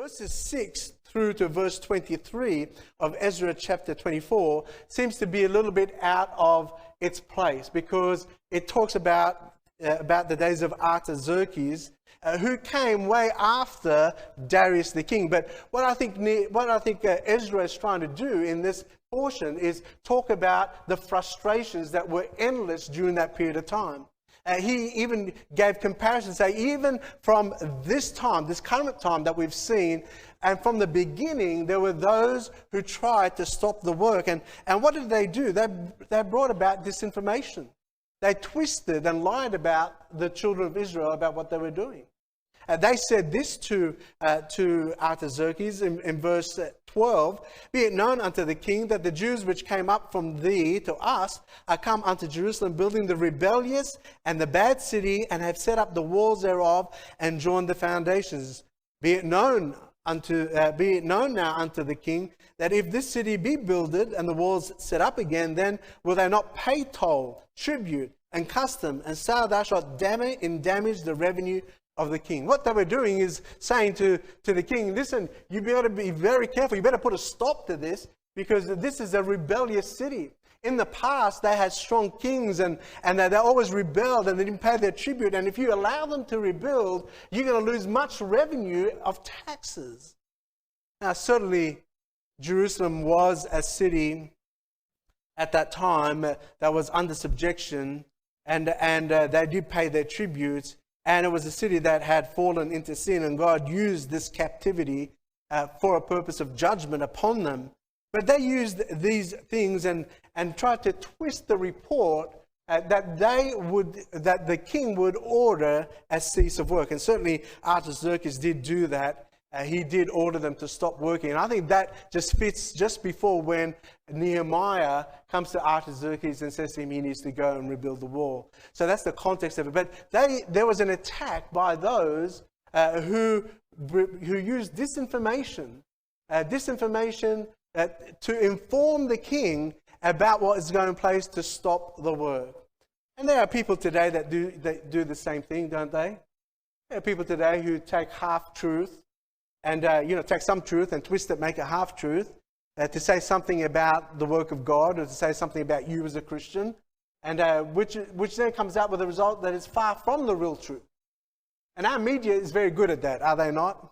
verses 6 through to verse 23 of Ezra chapter 24 seems to be a little bit out of its place, because it talks about the days of Artaxerxes, who came way after Darius the king. But what I think Ezra is trying to do in this portion is talk about the frustrations that were endless during that period of time. He even gave comparisons, say even from this time, this current time that we've seen, and from the beginning, there were those who tried to stop the work. And what did they do? They brought about disinformation. They twisted and lied about the children of Israel about what they were doing. They said this to Artaxerxes in verse 12, "Be it known unto the king that the Jews which came up from thee to us are come unto Jerusalem, building the rebellious and the bad city, and have set up the walls thereof, and joined the foundations. Be it known now unto the king that if this city be builded and the walls set up again, then will they not pay toll, tribute, and custom, and so thou shalt damage the revenue of the king." What they were doing is saying to the king, listen, you better be very careful. You better put a stop to this, because this is a rebellious city. In the past, they had strong kings, and they always rebelled, and they didn't pay their tribute. And if you allow them to rebuild, you're going to lose much revenue of taxes. Now, certainly, Jerusalem was a city at that time that was under subjection, and they did pay their tributes. And it was a city that had fallen into sin, and God used this captivity for a purpose of judgment upon them. But they used these things and tried to twist the report that the king would order a cease of work. And certainly Artaxerxes did do that. He did order them to stop working. And I think that just fits just before when Nehemiah comes to Artaxerxes and says to him he needs to go and rebuild the wall. So that's the context of it. But there was an attack by those who used disinformation to inform the king about what is going in place to stop the work. And there are people today that do the same thing, don't they? There are people today who take half-truth and take some truth and twist it, make it half-truth, to say something about the work of God, or to say something about you as a Christian, and which then comes out with a result that is far from the real truth. And our media is very good at that, are they not?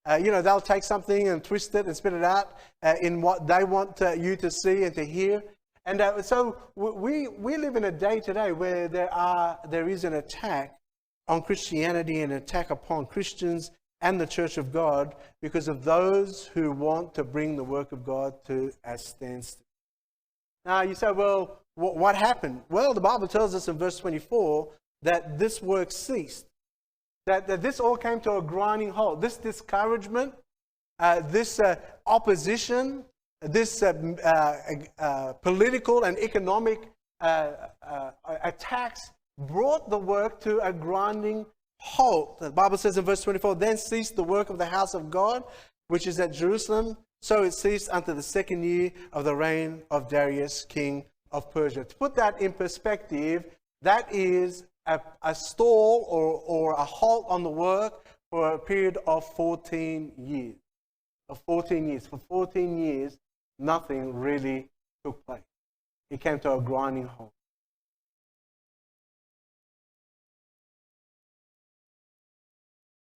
They'll take something and twist it and spit it out in what they want you to see and to hear. And so we live in a day today where there is an attack on Christianity, an attack upon Christians and the Church of God, because of those who want to bring the work of God to a standstill. Now you say, well, what happened? Well, the Bible tells us in verse 24 that this work ceased. That this all came to a grinding halt. This discouragement, this opposition, this political and economic attacks brought the work to a grinding halt. The Bible says in verse 24, "Then ceased the work of the house of God, which is at Jerusalem. So it ceased unto the 2nd year of the reign of Darius, king of Persia." To put that in perspective, that is a stall or a halt on the work for a period of 14 years. For 14 years, nothing really took place. It came to a grinding halt.